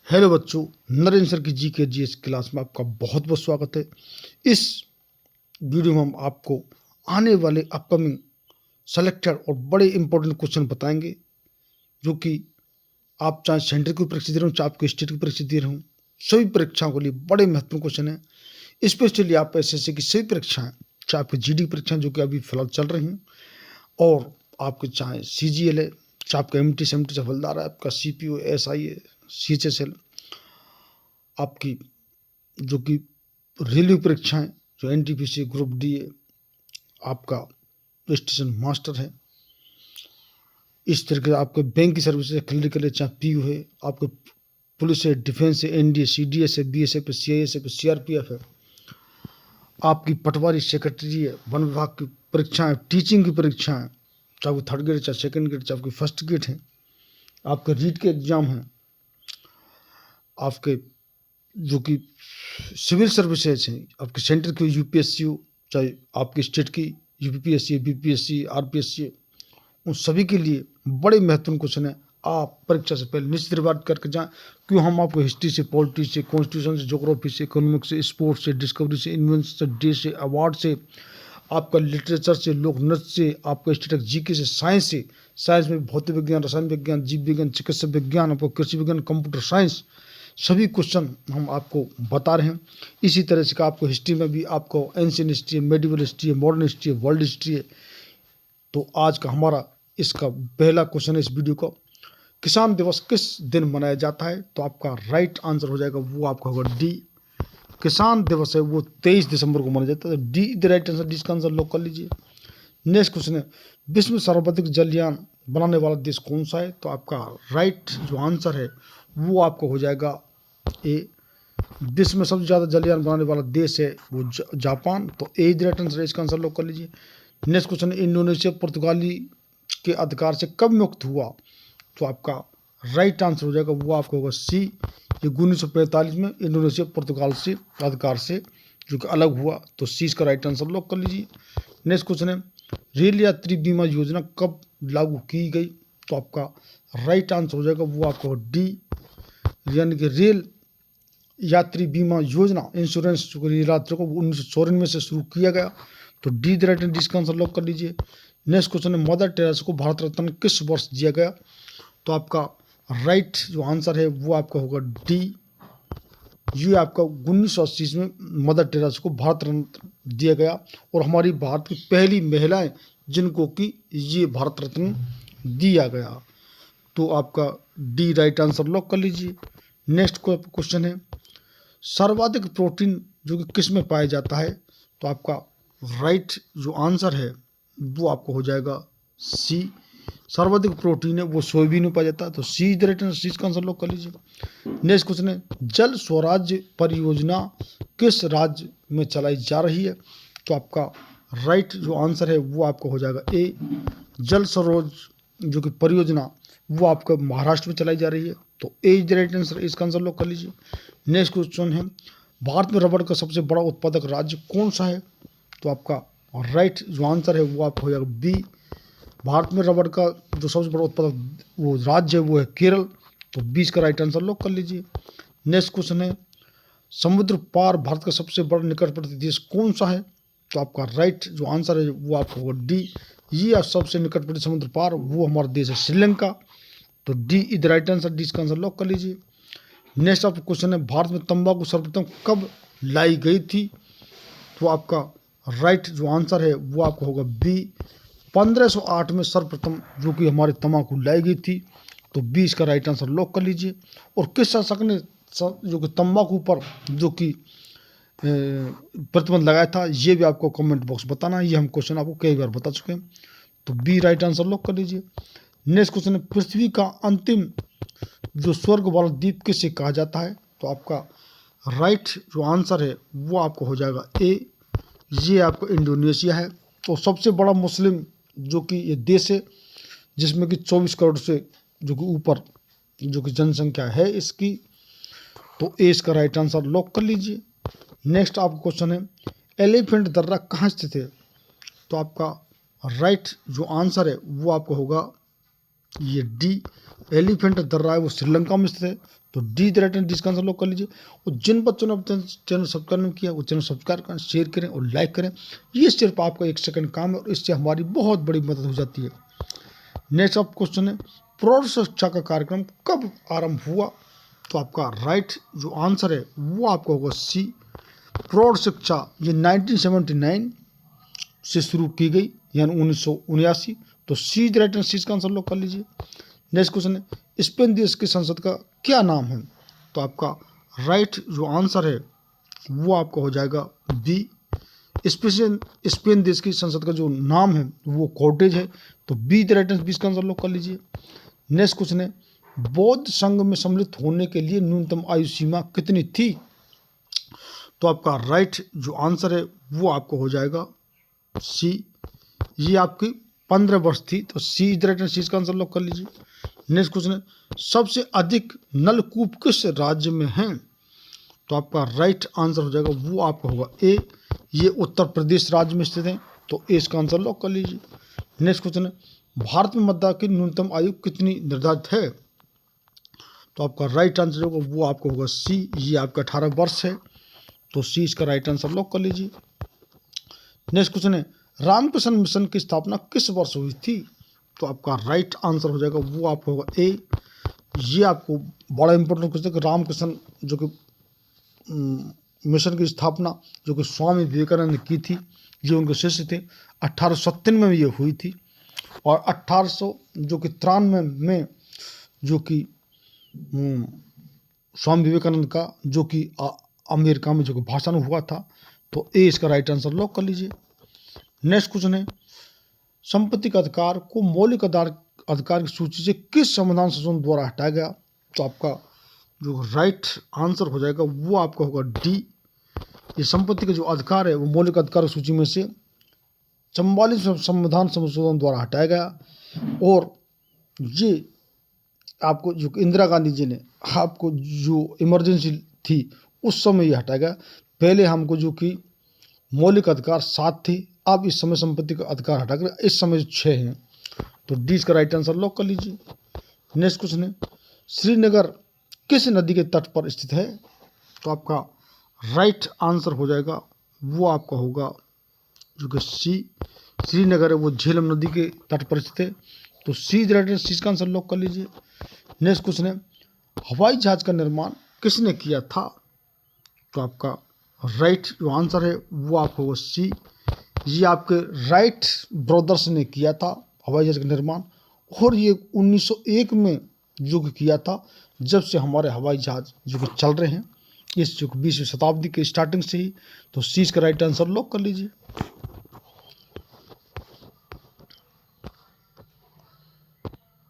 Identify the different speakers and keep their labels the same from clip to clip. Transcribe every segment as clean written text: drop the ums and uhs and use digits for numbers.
Speaker 1: Hello बच्चों, Narendra sir की GK GS class में आपका बहुत बहुत स्वागत है। इस वीडियो में हम आपको आने वाले अपकमिंग सेलेक्टेड और बड़े इंपॉर्टेंट क्वेश्चन बताएंगे, जो कि आप चाहे सेंटर की परीक्षा दे रहे हो, चाहे आपको स्टेट की परीक्षा दे रहे हो, सभी परीक्षाओं के लिए बड़े महत्वपूर्ण क्वेश्चन हैं। स्पेशली आप एसएससी की सभी परीक्षाएं, चाहे आपकी जीडी परीक्षाएं जो कि अभी फिलहाल चल रही हैं, और आपके चाहे सीजीएल है, चाहे आपका एमटी सेमटी से हवलदार है, आपका सीपीओ एसआई है, सीएचएसएल, आपकी जो कि रेलवे परीक्षाएं, जो एनटीपीसी ग्रुप डी है, आपका स्टेशन मास्टर है, इस तरीके से आपके बैंक की सर्विस है, क्लरिकल है, चाहे पीयू है, आपके पुलिस है, डिफेंस है, एनडीए, सीडीएस है, बीएसएफ है, सीआईएसएफ है, सीआरपीएफ है, आपकी पटवारी सेक्रेटरी है, वन विभाग की परीक्षाएं, टीचिंग की परीक्षाएं, चाहे वो थर्ड ग्रेड, चाहे सेकंड ग्रेड, चाहे आपकी फर्स्ट ग्रेड है, आपके रीट के एग्जाम हैं, आपके जो कि सिविल सर्विसेज हैं, आपके सेंटर की यूपीएससी हो, चाहे आपकी स्टेट की यूपीपीएससी, बीपीएससी, आरपीएससी, उन सभी के लिए बड़े महत्वपूर्ण क्वेश्चन है। आप परीक्षा से पहले निश्चित रिवाइज करके जाएं, क्यों हम आपको हिस्ट्री से, पॉलिटी से, कॉन्स्टिट्यूशन से, ज्योग्राफी से, इकोनॉमिक्स से, स्पोर्ट्स से, डिस्कवरी से, इन्वेंशन से, डे से, अवार्ड से, आपका लिटरेचर से, लोक नृत्य से, आपका स्टेटक जीके से, साइंस से, साइंस में भौतिक विज्ञान, रसायन विज्ञान, जीव विज्ञान, चिकित्सा विज्ञान, आपको कृषि विज्ञान, कंप्यूटर साइंस, सभी क्वेश्चन हम आपको बता रहे हैं। इसी तरह से आपको हिस्ट्री में भी आपको एंशियंट हिस्ट्री है, मेडिवल हिस्ट्री है, मॉडर्न हिस्ट्री है, वर्ल्ड हिस्ट्री है। तो आज का हमारा इसका पहला क्वेश्चन है इस वीडियो का, किसान दिवस किस दिन मनाया जाता है? तो आपका राइट आंसर हो जाएगा, वो आपका होगा डी। किसान दिवस है वो 23 दिसंबर को मनाया जाता है। D the right answer, D इसका आंसर लॉक कर लीजिए। नेक्स्ट क्वेश्चन है, विश्व में सर्वाधिक जलयान बनाने वाला देश कौन सा है? तो आपका राइट जो आंसर है वो आपको हो जाएगा ए। विश्व में सबसे ज़्यादा जलयान बनाने वाला देश है वो जापान। तो ए इज द राइट आंसर, इसका आंसर लॉक कर लीजिए। नेक्स्ट क्वेश्चन है, इंडोनेशिया पुर्तगाली के अधिकार से कब मुक्त हुआ? तो आपका राइट आंसर हो जाएगा, वो आपको होगा सी। ये 1945 में इंडोनेशिया पुर्तगाल से अधिकार से जो कि अलग हुआ। तो सी इसका राइट आंसर लॉक कर लीजिए। नेक्स्ट क्वेश्चन है, रेल यात्री बीमा योजना कब लागू की गई? तो आपका राइट आंसर हो जाएगा, वो आपका डी, यानी कि रेल यात्री बीमा योजना, इंश्योरेंस जो रेल यात्रियों को 1994 में से शुरू किया गया। तो D the right answer, answer lock कर लीजिए। नेक्स्ट क्वेश्चन है, मदर टेरेसा को भारत रत्न किस वर्ष दिया गया? तो आपका राइट जो आंसर है वो आपका होगा डी। ये आपका 1980 में मदर टेरेसा को भारत रत्न दिया गया, और हमारी भारत की पहली महिलाएं जिनको कि ये भारत रत्न दिया गया। तो आपका डी राइट आंसर लॉक कर लीजिए। नेक्स्ट क्वेश्चन है, सर्वाधिक प्रोटीन जो कि किस में पाया जाता है? तो आपका राइट जो आंसर है वो आपको हो जाएगा सी। सर्वाधिक प्रोटीन है वो सोयाबीन में पाया जाता है। तो सी इज द राइट आंसर, सी का आंसर लॉक कर लीजिए। नेक्स्ट क्वेश्चन है, जल स्वराज्य परियोजना किस राज्य में चलाई जा रही है? तो आपका राइट जो आंसर है वो आपको हो जाएगा ए। जल सरोज जो कि परियोजना वो आपका महाराष्ट्र में चलाई जा रही है। तो ए इज द राइट आंसर, इसका आंसर लॉक कर लीजिए। नेक्स्ट क्वेश्चन है, भारत में रबड़ का सबसे बड़ा उत्पादक राज्य कौन सा है? तो आपका राइट जो आंसर है वो आपको हो जाएगा बी। भारत में रबड़ का जो सबसे बड़ा उत्पादक वो राज्य है वो है केरल। तो 20 का राइट आंसर लॉक कर लीजिए। नेक्स्ट क्वेश्चन है, समुद्र पार भारत का सबसे बड़ा निकटवर्ती देश कौन सा है? तो आपका राइट जो आंसर है वो आपका होगा डी। ये सबसे निकटवर्ती समुद्र पार वो हमारा देश है श्रीलंका। तो D is the right answer, D का आंसर लॉक कर लीजिए। नेक्स्ट आपका क्वेश्चन है, भारत में तंबाकू सर्वप्रथम कब लाई गई थी? तो आपका राइट जो आंसर है वो आपका होगा बी। 1508 में सर्वप्रथम जो कि हमारे तंबाकू लाई गई थी। तो 20 का राइट आंसर लॉक कर लीजिए। और किस शासक ने जो कि तंबाकू पर जो कि प्रतिबंध लगाया था, ये भी आपको कमेंट बॉक्स बताना है। ये हम क्वेश्चन आपको कई बार बता चुके हैं। तो बी राइट आंसर लॉक कर लीजिए। नेक्स्ट क्वेश्चन है, पृथ्वी का अंतिम जो स्वर्ग वाला द्वीप किसे कहा जाता है? तो आपका राइट जो आंसर है वो आपको हो जाएगा ए। ये आपको इंडोनेशिया है। तो सबसे बड़ा मुस्लिम जो कि ये देश है, जिसमें कि 24 करोड़ से जो कि ऊपर जो कि जनसंख्या है इसकी। तो ए इसका राइट आंसर लॉक कर लीजिए। नेक्स्ट आपका क्वेश्चन है, एलिफेंट दर्रा कहाँ स्थित है? तो आपका राइट जो आंसर है वो आपको होगा ये डी। एलिफेंट दर्रा है वो श्रीलंका में स्थित है। तो डी द राइट आंसर, इसका आंसर लॉक कर लीजिए। और जिन बच्चों ने अपने चैनल सब्सक्राइब नहीं किया वो चैनल सब्सक्राइब करें, शेयर करें और लाइक करें। ये सिर्फ आपका 1 सेकंड काम है और इससे हमारी बहुत बड़ी मदद हो जाती है। नेक्स्ट आप क्वेश्चन है, प्रौढ़ शिक्षा का कार्यक्रम कब आरंभ हुआ? तो आपका राइट जो आंसर है वो आपका होगा सी, प्रौढ़ शिक्षा ये 1979 से शुरू की गई, यानी 1979। तो सी द राइट आंसर, इसका आंसर लॉक कर लीजिए। नेक्स्ट क्वेश्चन है, स्पेन देश की संसद का क्या नाम है? तो आपका राइट जो आंसर है वो आपका हो जाएगा बी, स्पेन देश की संसद का जो नाम है वो कॉटेज है। तो बी द राइट आंसर, इसका आंसर लॉक कर लीजिए। नेक्स्ट क्वेश्चन है, बौद्ध संघ में सम्मिलित होने के लिए न्यूनतम आयु सीमा कितनी थी? तो आपका राइट जो आंसर है वो आपको हो जाएगा सी, ये आपकी 15 वर्ष थी। तो सी इज द राइट आंसर, इसका आंसर लॉक कर लीजिए। नेक्स्ट क्वेश्चन है, सबसे अधिक नलकूप किस राज्य में हैं? तो आपका राइट आंसर हो जाएगा वो आपका होगा ए, ये उत्तर प्रदेश राज्य में स्थित है। तो ए इसका आंसर लॉक कर लीजिए। नेक्स्ट क्वेश्चन है, भारत में मतदान की न्यूनतम आयु कितनी निर्धारित है? तो आपका राइट आंसर होगा वो आपका होगा सी, ये आपका 18 वर्ष है। तो सी इसका राइट आंसर लॉक कर लीजिए। नेक्स्ट क्वेश्चन है, रामकृष्ण मिशन की स्थापना किस वर्ष हुई थी? तो आपका राइट आंसर हो जाएगा वो आपका होगा ए, ये आपको बड़ा इंपॉर्टेंट क्वेश्चन है कि रामकृष्ण जो कि मिशन की स्थापना जो कि स्वामी विवेकानंद ने की थी, जो उनके शिष्य थे, 1897 में ये हुई थी। और 1893 में जो कि स्वामी विवेकानंद का जो कि अमेरिका में जो कि भाषण हुआ था। तो ए इसका राइट आंसर लॉक कर लीजिए। नेक्स्ट क्वेश्चन है, संपत्ति का अधिकार को मौलिक अधिकार की सूची से किस संविधान संशोधन द्वारा हटाया गया? तो आपका जो राइट आंसर हो जाएगा वो आपका होगा डी, ये संपत्ति का जो अधिकार है वो मौलिक अधिकार की सूची में से 44 संविधान संशोधन द्वारा हटाया गया। और ये आपको जो इंदिरा गांधी जी ने आपको जो इमरजेंसी थी उस समय ये हटाया गया। पहले हमको जो कि मौलिक अधिकार 7 थे, अब इस समय संपत्ति का अधिकार हटाकर इस समय 6 हैं। तो डी इसका राइट आंसर लॉक कर लीजिए। नेक्स्ट क्वेश्चन है, श्रीनगर किस नदी के तट पर स्थित है? तो आपका राइट आंसर हो जाएगा वो आपका होगा जो कि सी, श्रीनगर है वो झेलम नदी के तट पर स्थित है। तो सी राइट आंसर, इसका आंसर लॉक कर लीजिए। नेक्स्ट क्वेश्चन है, हवाई जहाज का निर्माण किसने किया था? तो आपका राइट जो आंसर है वो आपका होगा सी, ये आपके राइट ब्रदर्स ने किया था हवाई जहाज का निर्माण। और ये 1901 में जो कि किया था, जब से हमारे हवाई जहाज जो कि चल रहे हैं इस जो 20वीं शताब्दी के स्टार्टिंग से ही। तो सी इसका राइट आंसर लॉक कर लीजिए।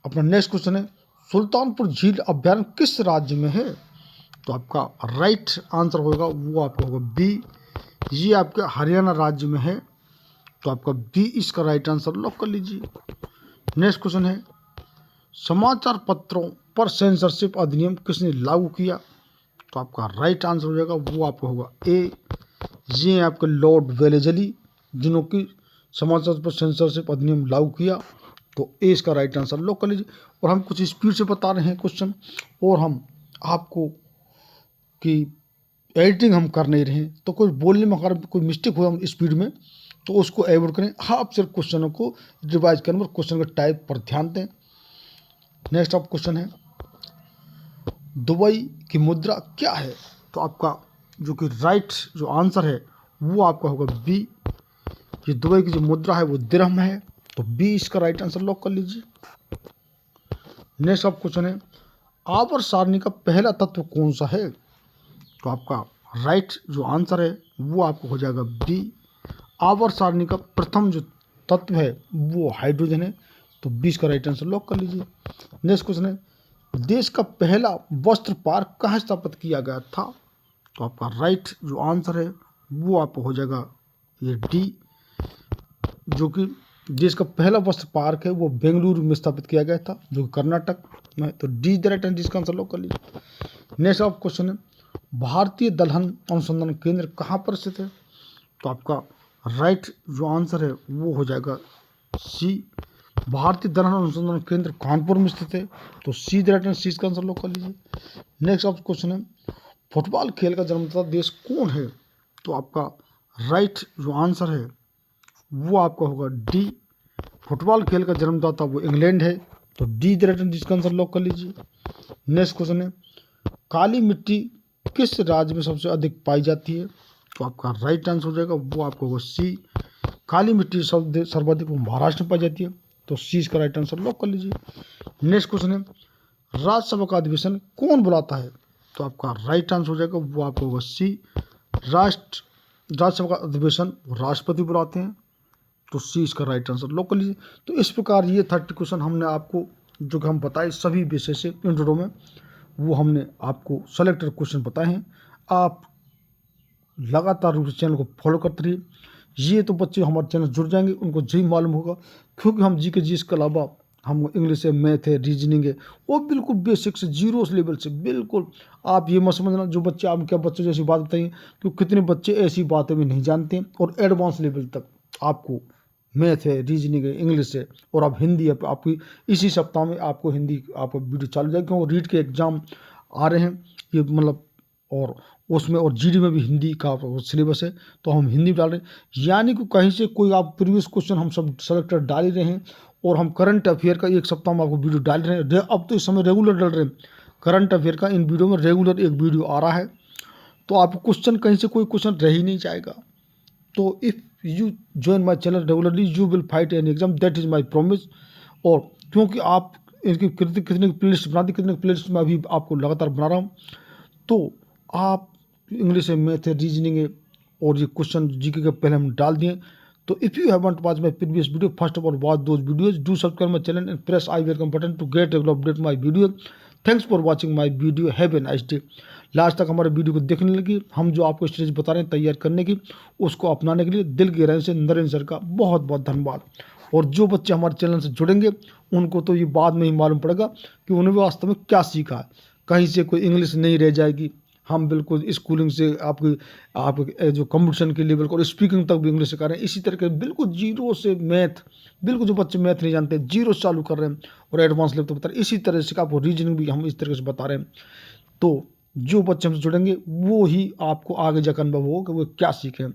Speaker 1: अपना नेक्स्ट क्वेश्चन है, सुल्तानपुर झील अभ्यारण्य किस राज्य में है? तो आपका राइट आंसर होगा वो आपका होगा बी, ये आपके हरियाणा राज्य में है। तो आपका बी इसका राइट आंसर लॉक कर लीजिए। नेक्स्ट क्वेश्चन है, समाचार पत्रों पर सेंसरशिप अधिनियम किसने लागू किया? तो आपका राइट आंसर हो जाएगा वो आपका होगा ए, ये आपके लॉर्ड वेलेजली जिन्हों की समाचार पर सेंसरशिप अधिनियम लागू किया। तो ए इसका राइट आंसर लॉक कर लीजिए। और हम कुछ स्पीड से बता रहे हैं क्वेश्चन, और हम आपको कि एडिटिंग हम कर नहीं रहे हैं, तो कुछ बोलने में अगर कोई मिस्टेक हुआ हम स्पीड में तो उसको एवॉइड करें। आप सिर्फ क्वेश्चनों को रिवाइज करने पर क्वेश्चन के टाइप पर ध्यान दें। नेक्स्ट आप क्वेश्चन है, दुबई की मुद्रा क्या है? तो आपका जो कि राइट जो आंसर है वो आपका होगा बी, ये दुबई की जो मुद्रा है वो दिरहम है। तो बी इसका राइट आंसर लॉक कर लीजिए। नेक्स्ट आप क्वेश्चन है, आवर्त सारणी का पहला तत्व कौन सा है? तो आपका राइट जो आंसर है वो आपको हो जाएगा बी, आवर्त सारणी का प्रथम जो तत्व है वो हाइड्रोजन है। तो 20 का राइट आंसर लॉक कर लीजिए। नेक्स्ट क्वेश्चन है, देश का पहला वस्त्र पार्क कहाँ स्थापित किया गया था? तो आपका राइट जो आंसर है वो आपको हो जाएगा ये डी, जो कि देश का पहला वस्त्र पार्क है वो बेंगलुरु में स्थापित किया गया था, जो कि कर्नाटक में। तो डी द राइट आंसर, इसका आंसर लॉक कर लीजिए। नेक्स्ट आप क्वेश्चन है, भारतीय दलहन अनुसंधान केंद्र कहाँ पर स्थित है? तो आपका राइट जो आंसर है वो हो जाएगा सी, भारतीय दर्शन अनुसंधान केंद्र कानपुर में स्थित है। तो सी द राइट आंसर, सी इसका आंसर लॉक कर लीजिए। नेक्स्ट आपका क्वेश्चन है, फुटबॉल खेल का जन्मदाता देश कौन है? तो आपका राइट जो आंसर है वो आपका होगा डी, फुटबॉल खेल का जन्मदाता वो इंग्लैंड है। तो डी द राइट आंसर, इसका आंसर लॉक कर लीजिए। नेक्स्ट क्वेश्चन है, काली मिट्टी किस राज्य में सबसे अधिक पाई जाती है? तो आपका राइट आंसर हो जाएगा वो आपको होगा सी, काली मिट्टी सर्वाधिक वो महाराष्ट्र में पाई जाती है। तो सी इसका राइट आंसर लॉक कर लीजिए। नेक्स्ट क्वेश्चन है, राज्यसभा का अधिवेशन कौन बुलाता है? तो आपका राइट आंसर हो जाएगा वो आपको होगा सी, राज्यसभा का अधिवेशन राष्ट्रपति बुलाते हैं। तो सी इसका राइट आंसर लॉक कर लीजिए। तो इस प्रकार ये 30 क्वेश्चन हमने आपको जो कि हम बताए सभी विषय से इंट्रो में, वो हमने आपको सेलेक्टेड क्वेश्चन बताए हैं। आप लगातार रूप से चैनल को फॉलो करते रहिए। ये तो बच्चे हमारे चैनल जुड़ जाएंगे उनको जी मालूम होगा, क्योंकि हम जी के जी इसके अलावा हम इंग्लिश है, मैथ है, रीजनिंग है, वो बिल्कुल बेसिक से जीरो लेवल से बिल्कुल। आप ये मत समझना जो बच्चे आप क्या बच्चों जैसी बात बताइए, क्योंकि कितने बच्चे ऐसी बातें भी नहीं जानते हैं। और एडवांस लेवल तक आपको मैथ है, रीजनिंग है, इंग्लिश है, और आप हिंदी है, आपकी इसी सप्ताह में आपको हिंदी आपको वीडियो चालू जाएगी, क्योंकि रीड के एग्ज़ाम आ रहे हैं ये मतलब, और उसमें और जीडी में भी हिंदी का सिलेबस है, तो हम हिंदी डाल रहे हैं। यानी कि कहीं से कोई आप प्रीवियस क्वेश्चन हम सब सेलेक्टेड डाल ही रहे हैं, और हम करंट अफेयर का एक सप्ताह में आपको वीडियो डाल रहे हैं। अब तो इस समय रेगुलर डाल रहे हैं करंट अफेयर का, इन वीडियो में रेगुलर एक वीडियो आ रहा है, तो आपको क्वेश्चन कहीं से कोई क्वेश्चन रह ही नहीं जाएगा। तो if you join my channel regularly you will fight an exam, that is my promise. और क्योंकि आप इनकी कितने प्ले लिस्ट बनाती, कितने प्ले लिस्ट में अभी आपको लगातार बना रहा हूँ, तो आप इंग्लिश है, मैथ है, रीजनिंग है, और ये क्वेश्चन जीके के पहले हम डाल दिए। तो if you haven't watch my previous video, first of all watch those videos, do subscribe my channel and press I welcome button to get regular update my video. Thanks for watching my video, have a nice day. Last तक हमारे video को देखने लगी, हम जो आपको strategy बता रहे हैं तैयार करने की, उसको अपनाने के लिए दिल की गहराई से नरेंद्र सर का बहुत बहुत धन्यवाद। और जो बच्चे हमारे चैनल से जुड़ेंगे उनको तो ये बाद में ही मालूम पड़ेगा कि उन्होंने वास्तव में क्या सीखा है। कहीं से कोई इंग्लिश नहीं रह जाएगी, हम बिल्कुल स्कूलिंग से आपके जो कंपटीशन के लेवल को और स्पीकिंग तक भी इंग्लिश सिखा रहे हैं। इसी तरह के बिल्कुल जीरो से मैथ, बिल्कुल जो बच्चे मैथ नहीं जानते जीरो से चालू कर रहे हैं और एडवांस लेवल तक बता रहे हैं। इसी तरह से आपको रीजनिंग भी हम इस तरह से बता रहे हैं। तो जो बच्चे हमसे जुड़ेंगे वो ही आपको आगे जाकर अनुभव होगा कि वो क्या सीखें।